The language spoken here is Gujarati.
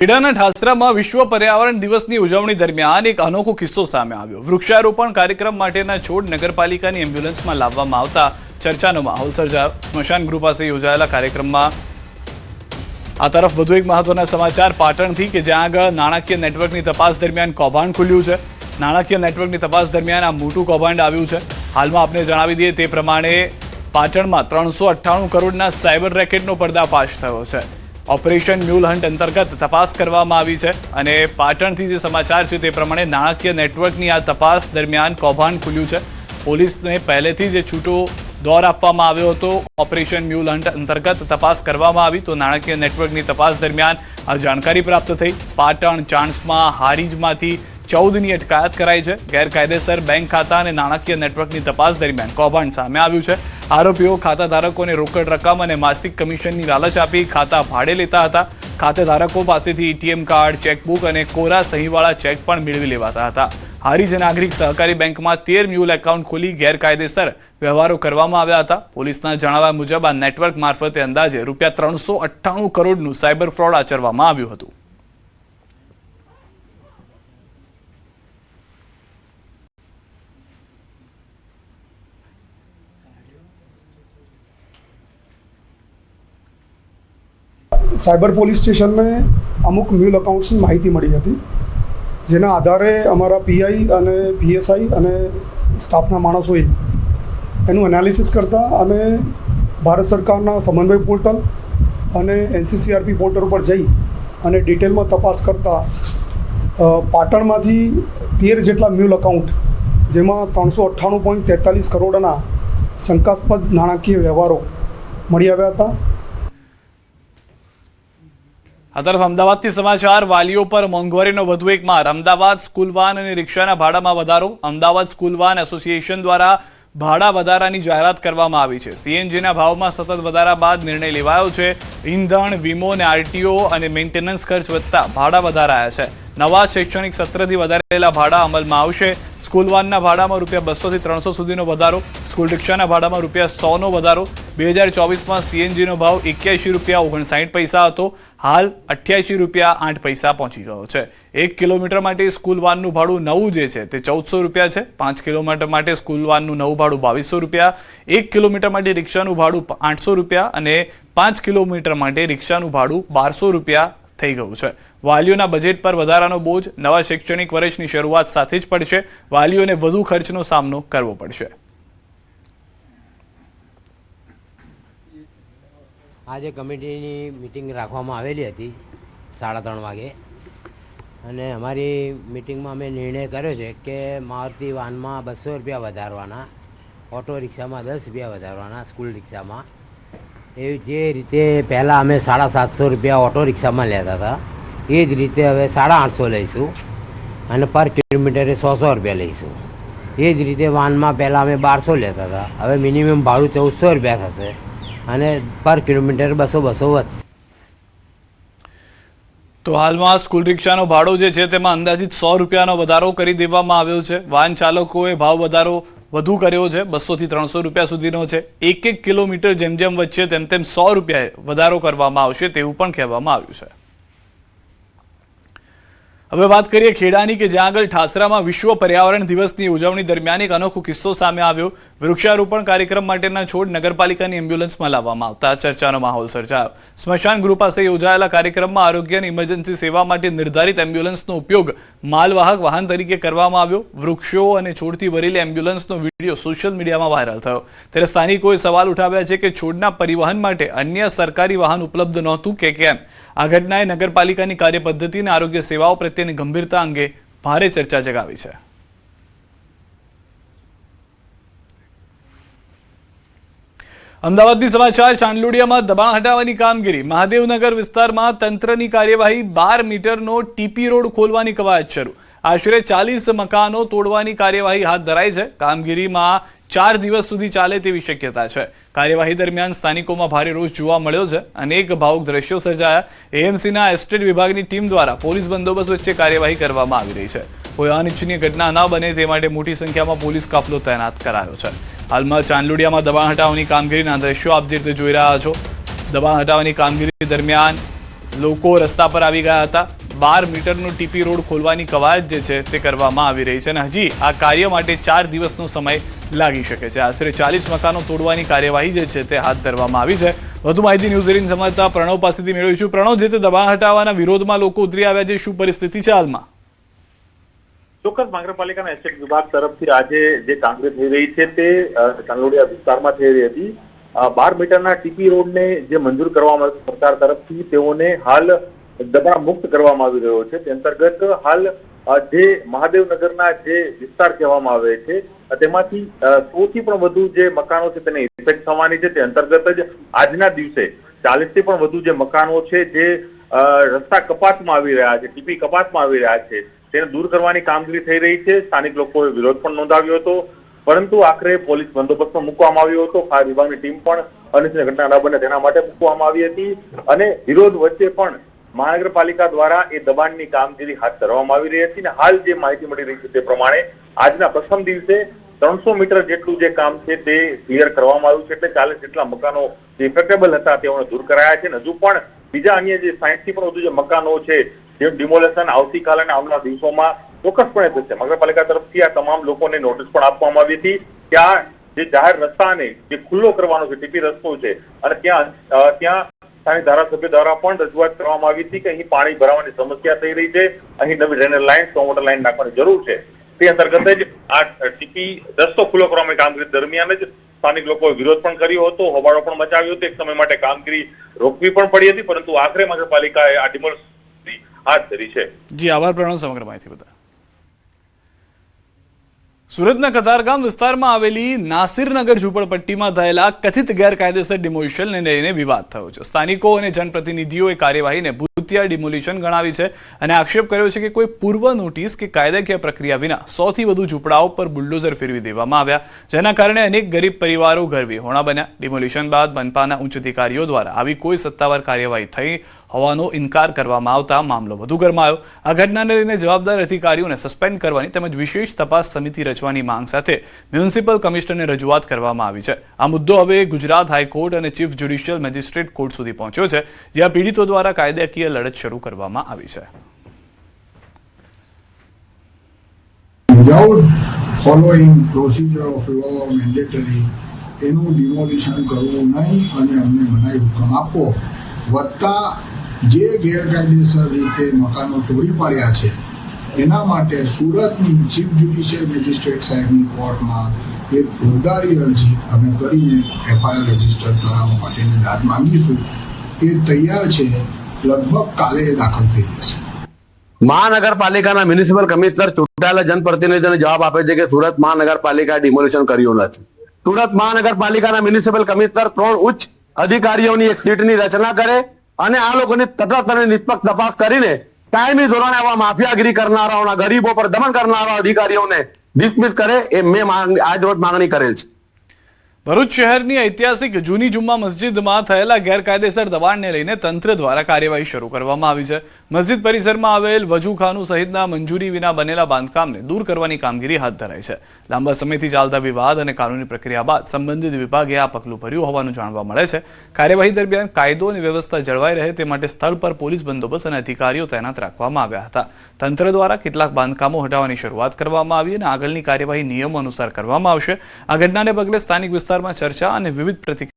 ખેડાના ઠાસરામાં વિશ્વ પર્યાવરણ દિવસની ઉજવણી દરમિયાન એક અનોખો કિસ્સો સામે આવ્યો। વૃક્ષારોપણ કાર્યક્રમ માટેના છોડ નગરપાલિકાની એમ્બ્યુલન્સમાં લાવવામાં આવતા ચર્ચાનો માહોલ સર્જાયો। સ્મશાન ગૃહ પાસે યોજાયેલા કાર્યક્રમમાં આ તરફ વધુ એક મહત્વના સમાચાર પાટણથી કે જ્યાં આગળ નાણાકીય નેટવર્કની તપાસ દરમિયાન કૌભાંડ ખુલ્યું છે। નાણાકીય નેટવર્કની તપાસ દરમિયાન આ મોટું કૌભાંડ આવ્યું છે। હાલમાં આપને જણાવી દઈએ તે પ્રમાણે પાટણમાં 398 કરોડના સાયબર રેકેટનો પર્દાફાશ થયો છે। ઓપરેશન મ્યુલ હન્ટ અંતર્ગત તપાસ કરવામાં આવી છે અને પાટણથી જે સમાચાર છે તે પ્રમાણે નાણાકીય નેટવર્કની આ તપાસ દરમિયાન કૌભાંડ ખુલ્યું છે। પોલીસને પહેલેથી જ છૂટો દોર આપવામાં આવ્યો હતો। ઓપરેશન મ્યુલ હન્ટ અંતર્ગત તપાસ કરવામાં આવી તો નાણાકીય નેટવર્કની તપાસ દરમિયાન આ જાણકારી પ્રાપ્ત થઈ। પાટણ ચાણસ્મા હારીજમાંથી 14ની અટકાયત કરાઈ છે। ગેરકાયદેસર બેંક ખાતા અને નાણાકીય નેટવર્કની તપાસ દરમિયાન કૌભાંડ સામે આવ્યું છે। આરોપીઓ ખાતાધારકોને રોકડ રકમ અને માસિક કમિશનની લાલચ આપી ખાતા ભાડે લેતા હતા। ખાતેધારકો પાસેથી એટીએમ કાર્ડ, ચેકબુક અને કોરા સહીવાળા ચેક પણ મેળવી લેવાતા હતા। હારીજ નાગરિક સહકારી બેંકમાં 13 મ્યુલ એકાઉન્ટ ખોલી ગેરકાયદેસર વ્યવહારો કરવામાં આવ્યા હતા। પોલીસના જણાવ્યા મુજબ આ નેટવર્ક મારફતે અંદાજે ₹398 કરોડનું સાયબર ફ્રોડ આચરવામાં આવ્યું હતું। સાયબર પોલીસ સ્ટેશનને અમુક મ્યુલ અકાઉન્ટ્સની માહિતી મળી હતી, જેના આધારે અમારા પીઆઈ અને પીએસઆઈ અને સ્ટાફના માણસોએ એનું એનાલિસિસ કરતા અને ભારત સરકારના સમન્વય પોર્ટલ અને એનસીસીઆરપી પોર્ટલ ઉપર જઈ અને ડિટેલમાં તપાસ કરતા પાટણમાંથી 13 જેટલા મ્યુલ અકાઉન્ટ, જેમાં 398.43 કરોડના શંકાસ્પદ નાણાકીય વ્યવહારો મળી આવ્યા હતા। આ તરફ અમદાવાદથી સમાચાર વાલીઓ પર મોંઘવારીનો વધુ એક માર। અમદાવાદ સ્કૂલ વાન અને રિક્ષાના ભાડામાં વધારો। અમદાવાદ સ્કૂલ વાન એસોસિએશન દ્વારા ભાડા વધારાની જાહેરાત કરવામાં આવી છે। સીએનજીના ભાવમાં સતત વધારા બાદ નિર્ણય લેવાયો છે। ઈંધણ, વીમો અને આરટીઓ અને મેન્ટેનન્સ ખર્ચ વધતા ભાડા વધારાયા છે। નવા શૈક્ષણિક સત્રથી વધારેલા ભાડા અમલમાં આવશે। સ્કૂલ વાનના ભાડામાં ₹200 થી 300 સુધીનો વધારો। સ્કૂલ રિક્ષાના ભાડામાં ₹100નો વધારો। 2024માં સીએનજીનો ભાવ ₹81.59 હતો, હાલ ₹88.08 પહોંચી ગયો છે। 1 કિલોમીટર માટે સ્કૂલ વાનનું ભાડું નવું જે છે તે ₹1400 છે। 5 કિલોમીટર માટે સ્કૂલ વાનનું નવું ભાડું ₹2200। 1 કિલોમીટર માટે રિક્ષાનું ભાડું ₹800 અને 5 કિલોમીટર માટે રિક્ષાનું ભાડું ₹1200 થઈ ગયું છે। વાલીઓના બજેટ પર વધારાનો બોજ નવા શૈક્ષણિક વર્ષની શરૂઆત સાથે જ પડશે। વાલીઓને વધુ ખર્ચનો સામનો કરવો પડશે। આજે કમિટીની મિટિંગ રાખવામાં આવેલી હતી 3:30 વાગે અને અમારી મિટિંગમાં અમે નિર્ણય કર્યો છે કે મારુતિ વાનમાં ₹200 વધારવાના, ઓટો રિક્ષામાં ₹10 વધારવાના, સ્કૂલ રિક્ષામાં એ જે રીતે પહેલાં અમે ₹750 ઓટો રિક્ષામાં લેતા હતા એ જ રીતે હવે ₹850 લઈશું અને પર કિલોમીટરે ₹100 લઈશું। એ જ રીતે વાનમાં પહેલાં અમે 1200 લેતા હતા, હવે મિનિમમ ભાડું ₹1400 થશે અને પર કિલોમીટર 200 વધશે। તો હાલમાં સ્કૂલ રિક્ષાનો ભાડો જે છે તેમાં અંદાજિત ₹100નો વધારો કરી દેવામાં આવ્યો છે। વાહન ચાલકોએ ભાવ વધારો વધુ કર્યો છે, ₹200 થી 300 સુધીનો છે। 1 કિલોમીટર જેમ જેમ વધશે તેમ તેમ ₹100 વધારો કરવામાં આવશે તેવું પણ કહેવામાં આવ્યું છે। હવે વાત કરીએ ખેડાની કે જ્યાં આગળ ઠાસરામાં વિશ્વ પર્યાવરણ દિવસની ઉજવણી દરમિયાન એક અનોખો કિસ્સો સામે આવ્યો। વૃક્ષારોપણ કાર્યક્રમ માટેના છોડ નગરપાલિકાની એમ્બ્યુલન્સમાં લાવવામાં આવતા ચર્ચાનો માહોલ સર્જાયો। સ્મશાન ગૃહ પાસે યોજાયેલા કાર્યક્રમમાં આરોગ્ય અને ઇમરજન્સી સેવા માટે નિર્ધારિત એમ્બ્યુલન્સનો ઉપયોગ માલવાહક વાહન તરીકે કરવામાં આવ્યો। વૃક્ષો અને છોડથી ભરેલી એમ્બ્યુલન્સનો વિડીયો સોશિયલ મીડિયામાં વાયરલ થયો। ત્યારે સ્થાનિકોએ સવાલ ઉઠાવ્યા છે કે છોડના પરિવહન માટે અન્ય સરકારી વાહન ઉપલબ્ધ નહોતું કે કેમ। આ ઘટનાએ નગરપાલિકાની કાર્યપદ્ધતિ અને આરોગ્ય સેવાઓ પ્રત્યેની ગંભીરતા અંગે ભારે ચર્ચા જગાવી છે। અમદાવાદથી સમાચાર ચાંદલોડિયામાં દબાણ હટાવવાની કામગીરી। મહાદેવનગર વિસ્તારમાં તંત્રની કાર્યવાહી। 12 મીટરનો ટીપી રોડ ખોલવાની કવાયત શરૂ। આશરે 40 મકાનો તોડવાની કાર્યવાહી હાથ ધરાઈ છે। કામગીરીમાં 4 દિવસ સુધી ચાલે તેવી શક્યતા છે। કાર્યવાહી દરમિયાન સ્થાનિકોમાં ભારે રોષ જોવા મળ્યો છે। અનેક ભાવુક દ્રશ્યો સર્જાયા। એએમસીના એસ્ટેટ વિભાગની ટીમ દ્વારા પોલીસ બંદોબસ્ત વચ્ચે કાર્યવાહી કરવામાં આવી રહી છે। કોઈ અનિચ્છનીય ઘટના ન બને તે માટે મોટી સંખ્યામાં પોલીસ કાફલો તૈનાત કરાયો છે। હાલમાં ચાંદલોડિયામાં દબાણ હટાવવાની કામગીરીના દ્રશ્યો આપ જે રીતે જોઈ રહ્યા છો। દબાણ હટાવવાની કામગીરી દરમિયાન લોકો રસ્તા પર આવી ગયા હતા. 12 મીટરનો ટીપી રોડ ખોલવાની કવાયત જે છે તે કરવામાં આવી રહી છે અને હજી આ કાર્ય માટે 4 દિવસનો સમય લાગી શકે છે. આશરે 40 મકાનો તોડવાની કાર્યવાહી જે છે તે હાથ ધરવામાં આવી છે. વધુ માહિતી ન્યૂઝ 18 સમાચાર પ્રણવ પાસેથી મેળવીશું. પ્રણવ, જે તે દબાણ હટાવવાના વિરોધમાં લોકો ઉતરી આવ્યા છે, શું પરિસ્થિતિ છે હાલમાં? ચોક્કસ નગરપાલિકાના એસ્ટેટ વિભાગ તરફથી આજે જે કામગીરી થઈ રહી છે તે ચાંદલોડિયા વિસ્તારમાં થઈ રહી હતી. 12 મીટરના ટીપી રોડને જે મંજૂર કરવામાં આવ્યો સરકાર તરફથી તેઓને હાલ દબાણ મુક્ત કરવામાં આવી રહ્યો છે. તે અંતર્ગત હાલ જે મહાદેવનગરના જે વિસ્તાર કહેવામાં આવે છે તેમાંથી 100 થી પણ વધુ જે મકાનો છે તેને ઇફેક્ટ થવાની છે. તે અંતર્ગત જ આજના દિવસે 40 થી પણ વધુ જે મકાનો છે જે રસ્તા કપાતમાં આવી રહ્યા છે, ટીપી કપાતમાં આવી રહ્યા છે, તેને દૂર કરવાની કામગીરી થઈ રહી છે. સ્થાનિક લોકોએ વિરોધ પણ નોંધાવ્યો હતો, પરંતુ આખરે પોલીસ બંદોબસ્તમાં મૂકવામાં આવ્યો હતો. ફાયર વિભાગની ટીમ પણ અનિચ્છનીય ઘટના ન બને તેના માટે મૂકવામાં આવી હતી અને વિરોધ વચ્ચે પણ મહાનગરપાલિકા દ્વારા એ દબાણની કામગીરી હાથ ધરવામાં આવી રહી હતી. અને હાલ જે માહિતી મળી રહી છે તે પ્રમાણે આજના પ્રથમ દિવસે 300 મીટર જેટલું જે કામ છે તે ક્લિયર કરવામાં આવ્યું છે. એટલે 40 જેટલા મકાનો જે ઇફેક્ટેબલ હતા તેઓને દૂર કરાયા છે. હજુ પણ બીજા અન્ય જે 60 થી પણ વધુ જે મકાનો છે જે ડિમોલેશન આવતીકાલે અને આવનારા દિવસોમાં ચોક્કસપણે થશે. નગરપાલિકા તરફથી આ તમામ લોકોને નોટિસ પણ આપવામાં આવી હતી કે આ જે જાહેર રસ્તાને જે ખુલ્લો કરવાનો છે, ટીપી રસ્તો છે, અને ત્યાં સ્થાનિક ધારાસભ્ય દ્વારા પણ રજૂઆત કરવામાં આવી હતી કે અહીં પાણી ભરાવાની સમસ્યા થઈ રહી છે, અહીં નવી drainage line, storm water line નાખવાની જરૂર છે. તે અંતર્ગત જ આ ટીપી રસ્તો ખુલ્લો કરવાની કામગીરી દરમિયાન જ સ્થાનિક લોકોએ વિરોધ પણ કર્યો હતો, હોબાળો પણ મચાવ્યો હતો. એક સમય માટે કામગીરી રોકવી પણ પડી હતી, પરંતુ આખરે નગરપાલિકાએ આ ડિમોલિશન હાથ ધરી છે. જી આભાર પ્રણવ, સમગ્ર માહિતી બદલ. સુરતના કતારગામ વિસ્તારમાં આવેલી નાસિરનગર ઝૂંપડપટ્ટીમાં થયેલા કથિત ગેરકાયદેસર ડિમોલિશનને લઈને વિવાદ થયો છે. સ્થાનિકો અને જનપ્રતિનિધિઓએ કાર્યવાહીને ભૂતિયા ડિમોલિશન ગણાવી છે અને આક્ષેપ કર્યો છે કે કોઈ પૂર્વ નોટિસ કે કાયદાકીય પ્રક્રિયા વિના 100 થી વધુ ઝૂંપડાઓ પર બુલડોઝર ફેરવી દેવામાં આવ્યા, જેના કારણે અનેક ગરીબ પરિવારો ઘરવિહોણા બન્યા. ડિમોલિશન બાદ મનપાના ઉચ્ચ અધિકારીઓ દ્વારા આવી કોઈ સત્તાવાર કાર્યવાહી થઈ હોવાનો ઇનકાર કરવામાં આવતા મામલો વધુ ગરમાયો. આ ઘટનાને લઈને જવાબદાર અધિકારીઓને સસ્પેન્ડ કરવાની તેમજ વિશેષ તપાસ સમિતિ રચવાની માંગ સાથે મ્યુનિસિપલ કમિશનરને રજૂઆત કરવામાં આવી છે. આ મુદ્દો હવે ગુજરાત હાઈકોર્ટ અને ચીફ જ્યુડિશિયલ મેજિસ્ટ્રેટ કોર્ટ સુધી પહોંચ્યો છે, જ્યાં પીડિતો દ્વારા કાયદાકીય લડત શરૂ કરવામાં આવી છે. Without following procedure of law mandatory એનું ડિમોલિશન કરવું નહીં અને અમને મનાઈ હુકમ આપો, વત્તા જે ગેરકાયદેસર રીતે મકાનો તોડી પાડ્યા છે એના માટે સુરતની ચીફ જ્યુડિશિયલ મેજિસ્ટ્રેટ સાહેબની કોર્ટમાં એક ફોજદારી અરજી અમે કરીને FIR રજીસ્ટર કરાવવા માટેની દાદ માંગીશું. એ તૈયાર છે, લગભગ કાલે દાખલ થઈ જશે. મહાનગરપાલિકાના મ્યુનિસિપલ કમિશનર ચૂંટાયેલા જનપ્રતિનિધિઓને જવાબ આપે છે કે સુરત મહાનગરપાલિકાએ ડિમોલિશન કર્યું નથી. સુરત મહાનગરપાલિકાના મ્યુનિસિપલ કમિશનર 3 ઉચ્ચ અધિકારીઓની એક સીટની રચના કરે અને આ લોકોની તટસ્થ અને નિષ્પક્ષ તપાસ કરીને કાયમી ધોરણે આવા માફિયાગીરી કરનારાઓના, ગરીબો પર દમન કરનારા અધિકારીઓને ડિસમિસ કરે, એ મેં આજ રોજ માંગણી કરેલ છે. ભરૂચ શહેરની ઐતિહાસિક જૂની જુમ્મા મસ્જિદમાં થયેલા ગેરકાયદેસર દબાણને લઈને તંત્ર દ્વારા કાર્યવાહી શરૂ કરવામાં આવી છે. મસ્જિદ પરિસરમાં આવેલ વજૂખાનું સહિતના મંજૂરી વિના બનેલા બાંધકામને દૂર કરવાની કામગીરી હાથ ધરાઈ છે. લાંબા સમયથી ચાલતા વિવાદ અને કાનૂની પ્રક્રિયા બાદ સંબંધિત વિભાગે આ પગલું ભર્યું હોવાનું જાણવા મળે છે. કાર્યવાહી દરમિયાન કાયદો અને વ્યવસ્થા જળવાઈ રહે તે માટે સ્થળ પર પોલીસ બંદોબસ્ત અને અધિકારીઓ તૈનાત રાખવામાં આવ્યા હતા. તંત્ર દ્વારા કેટલાક બાંધકામો હટાવવાની શરૂઆત કરવામાં આવી અને આગળની કાર્યવાહી નિયમો અનુસાર કરવામાં આવશે. આ ઘટનાને પગલે સ્થાનિક વિસ્તારમાં ચર્ચા અને વિવિધ પ્રતિક્રિયા